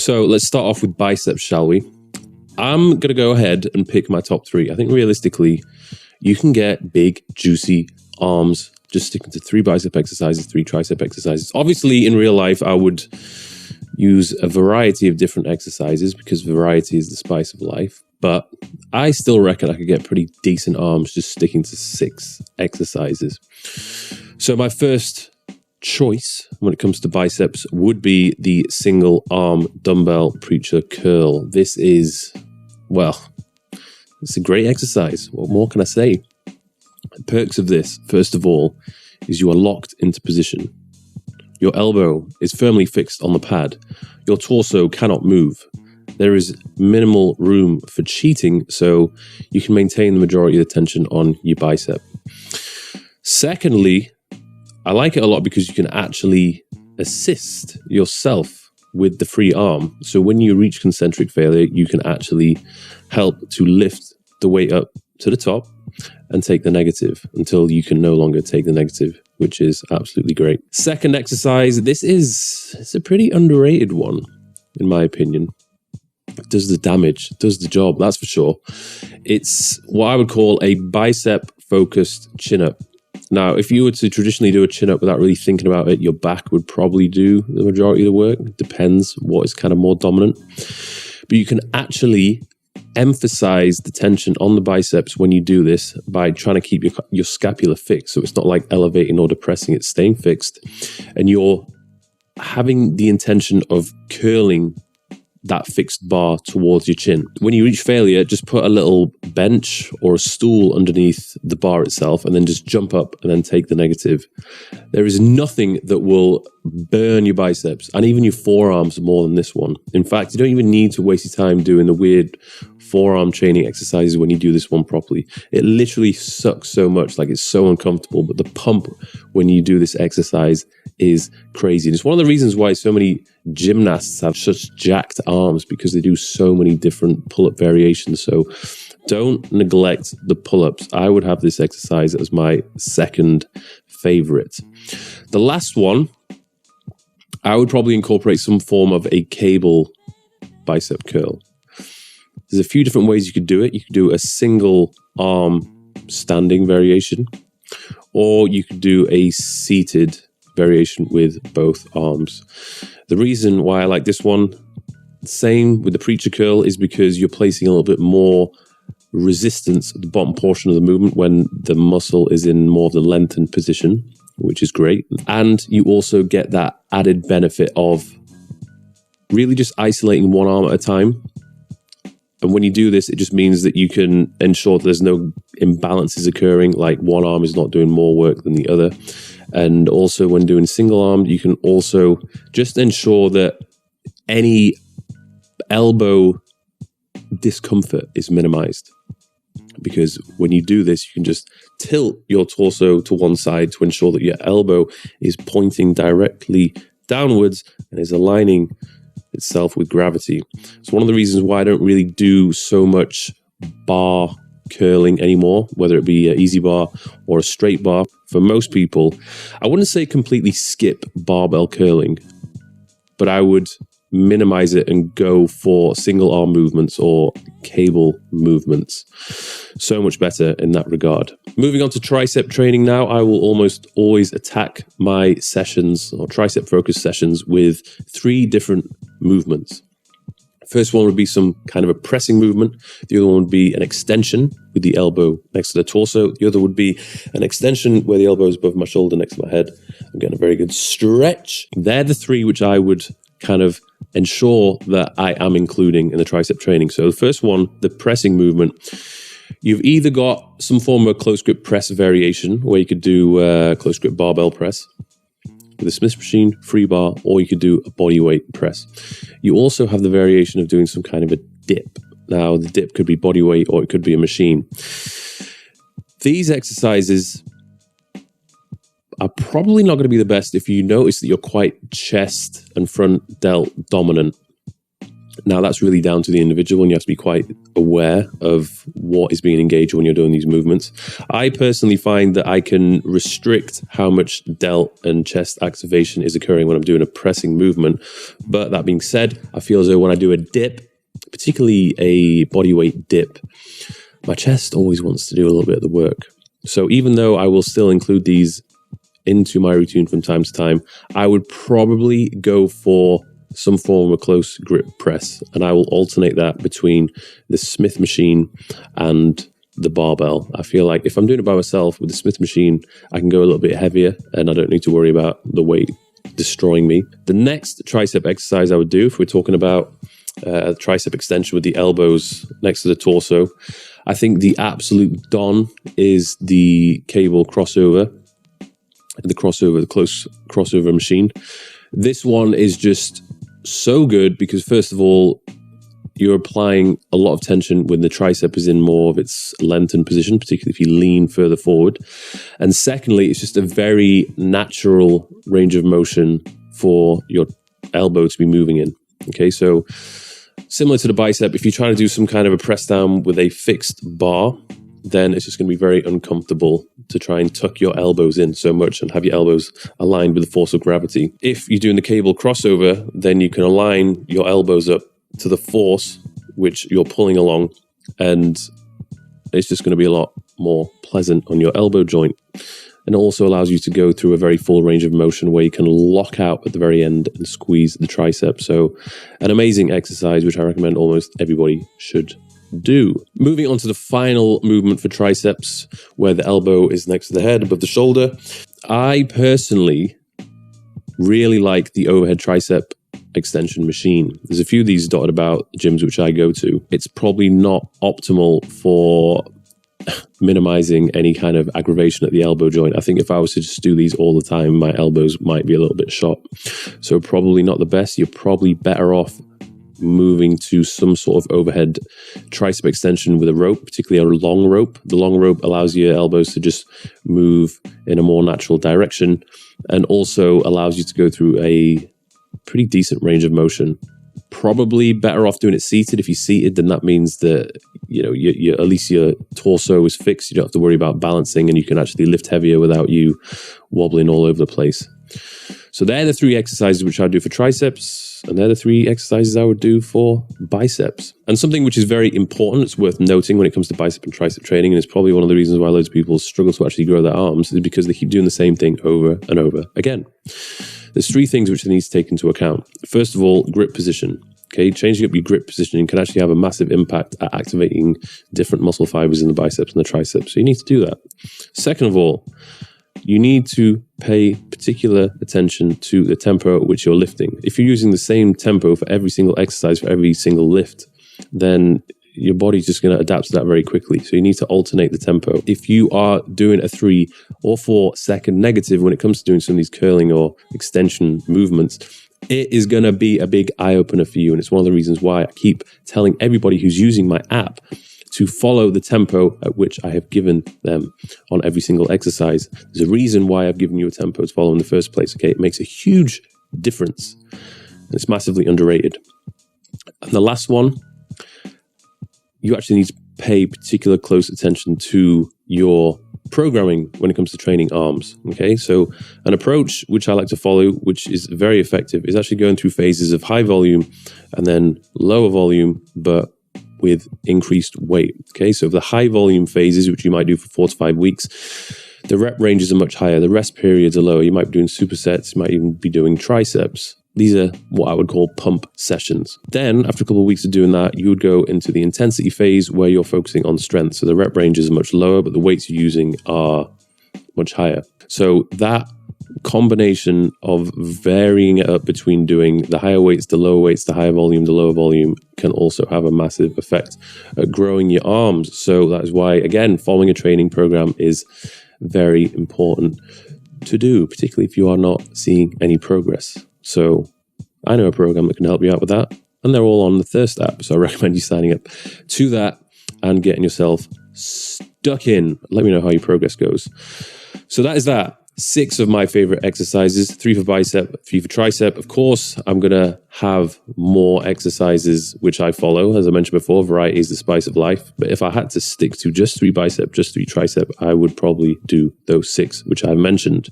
So let's start off with biceps, shall we? I'm going to go ahead and pick my top 3. I think realistically, you can get big, juicy arms just sticking to 3 bicep exercises, 3 tricep exercises. Obviously, in real life, I would use a variety of different exercises because variety is the spice of life. But I still reckon I could get pretty decent arms just sticking to 6 exercises. So my first choice when it comes to biceps would be the single arm dumbbell preacher curl. This is, well, it's a great exercise. What more can I say? The perks of this, first of all, is you are locked into position. Your elbow is firmly fixed on the pad. Your torso cannot move. There is minimal room for cheating, so you can maintain the majority of the tension on your bicep. Secondly, I like it a lot because you can actually assist yourself with the free arm. So when you reach concentric failure, you can actually help to lift the weight up to the top and take the negative until you can no longer take the negative, which is absolutely great. Second exercise, it's a pretty underrated one, in my opinion. It does the damage, does the job, that's for sure. It's what I would call a bicep-focused chin-up. Now, if you were to traditionally do a chin-up without really thinking about it, your back would probably do the majority of the work. It depends what is kind of more dominant. But you can actually emphasize the tension on the biceps when you do this by trying to keep your scapula fixed. So it's not like elevating or depressing, it's staying fixed. And you're having the intention of curling that fixed bar towards your chin. When you reach failure, just put a little bench or a stool underneath the bar itself and then just jump up and then take the negative. There is nothing that will burn your biceps and even your forearms more than this one. In fact, you don't even need to waste your time doing the weird forearm training exercises when you do this one properly. It literally sucks so much, like it's so uncomfortable, but the pump when you do this exercise is crazy. And it's one of the reasons why so many gymnasts have such jacked arms, because they do so many different pull-up variations. So don't neglect the pull-ups. I would have this exercise as my second favorite. The last one, I would probably incorporate some form of a cable bicep curl. There's a few different ways you could do it. You could do a single arm standing variation, or you could do a seated variation with both arms. The reason why I like this one, same with the preacher curl, is because you're placing a little bit more resistance at the bottom portion of the movement when the muscle is in more of the lengthened position, which is great. And you also get that added benefit of really just isolating one arm at a time. And when you do this, it just means that you can ensure that there's no imbalances occurring, like one arm is not doing more work than the other. And also when doing single arm, you can also just ensure that any elbow discomfort is minimized. Because when you do this, you can just tilt your torso to one side to ensure that your elbow is pointing directly downwards and is aligning itself with gravity. It's one of the reasons why I don't really do so much bar curling anymore, whether it be an easy bar or a straight bar. For most people, I wouldn't say completely skip barbell curling, but I would minimize it and go for single arm movements or cable movements. So much better in that regard. Moving on to tricep training now, I will almost always attack my sessions or tricep focused sessions with 3 different movements. First one would be some kind of a pressing movement. The other one would be an extension with the elbow next to the torso. The other would be an extension where the elbow is above my shoulder next to my head. I'm getting a very good stretch. They're the 3 which I would kind of ensure that I am including in the tricep training. So the first one, the pressing movement, you've either got some form of a close grip press variation where you could do close grip barbell press with a Smith machine, free bar, or you could do a body weight press. You also have the variation of doing some kind of a dip. Now, the dip could be body weight or it could be a machine. These exercises are probably not going to be the best if you notice that you're quite chest and front delt dominant. Now, that's really down to the individual, and you have to be quite aware of what is being engaged when you're doing these movements. I personally find that I can restrict how much delt and chest activation is occurring when I'm doing a pressing movement. But that being said, I feel as though when I do a dip, particularly a bodyweight dip, my chest always wants to do a little bit of the work. So even though I will still include these into my routine from time to time, I would probably go for some form of a close grip press, and I will alternate that between the Smith machine and the barbell. I feel like if I'm doing it by myself with the Smith machine, I can go a little bit heavier and I don't need to worry about the weight destroying me. The next tricep exercise I would do, if we're talking about tricep extension with the elbows next to the torso, I think the absolute don is the cable crossover, the close crossover machine. This one is just so good because, first of all, you're applying a lot of tension when the tricep is in more of its lengthened position, particularly if you lean further forward. And secondly, it's just a very natural range of motion for your elbow to be moving in. Okay, so similar to the bicep, if you're trying to do some kind of a press down with a fixed bar, then it's just going to be very uncomfortable to try and tuck your elbows in so much and have your elbows aligned with the force of gravity. If you're doing the cable crossover, then you can align your elbows up to the force which you're pulling along, and it's just going to be a lot more pleasant on your elbow joint. And it also allows you to go through a very full range of motion where you can lock out at the very end and squeeze the tricep. So an amazing exercise, which I recommend almost everybody should do. Moving on to the final movement for triceps, where the elbow is next to the head above the shoulder. I personally really like the overhead tricep extension machine. There's a few of these dotted about the gyms which I go to. It's probably not optimal for minimizing any kind of aggravation at the elbow joint. I think if I was to just do these all the time, my elbows might be a little bit shot. So probably not the best. You're probably better off moving to some sort of overhead tricep extension with a rope, particularly a long rope. The long rope allows your elbows to just move in a more natural direction and also allows you to go through a pretty decent range of motion. Probably better off doing it seated. If you're seated, then that means that you at least your torso is fixed. You don't have to worry about balancing, and you can actually lift heavier without you wobbling all over the place. So they're the three exercises which I do for triceps, and they're the three exercises I would do for biceps. And something which is very important, it's worth noting when it comes to bicep and tricep training, and it's probably one of the reasons why loads of people struggle to actually grow their arms, is because they keep doing the same thing over and over again. There's three things which they need to take into account. First of all, grip position. Okay, changing up your grip positioning can actually have a massive impact at activating different muscle fibers in the biceps and the triceps. So you need to do that. Second of all, you need to pay particular attention to the tempo at which you're lifting. If you're using the same tempo for every single exercise, for every single lift, then your body's just going to adapt to that very quickly. So you need to alternate the tempo. If you are doing a 3 or 4 second negative when it comes to doing some of these curling or extension movements, it is going to be a big eye-opener for you. And it's one of the reasons why I keep telling everybody who's using my app to follow the tempo at which I have given them on every single exercise. There's a reason why I've given you a tempo to follow in the first place. Okay, it makes a huge difference. And it's massively underrated. And the last one, you actually need to pay particular close attention to your programming when it comes to training arms. Okay, so an approach which I like to follow, which is very effective, is actually going through phases of high volume and then lower volume, but with increased weight. Okay, so the high volume phases, which you might do for 4 to 5 weeks, the rep ranges are much higher, the rest periods are lower. You might be doing supersets, you might even be doing triceps. These are what I would call pump sessions. Then, after a couple of weeks of doing that, you would go into the intensity phase where you're focusing on strength. So the rep ranges are much lower, but the weights you're using are much higher. So that combination of varying it up between doing the higher weights, the lower weights, the higher volume, the lower volume can also have a massive effect at growing your arms. So that is why, again, following a training program is very important to do, particularly if you are not seeing any progress. So I know a program that can help you out with that, and they're all on the Thirst app. So I recommend you signing up to that and getting yourself stuck in. Let me know how your progress goes. So that is that. 6 of my favorite exercises, 3 for bicep, 3 for tricep. Of course, I'm going to have more exercises which I follow. As I mentioned before, variety is the spice of life. But if I had to stick to just 3 bicep, just 3 tricep, I would probably do those 6, which I mentioned.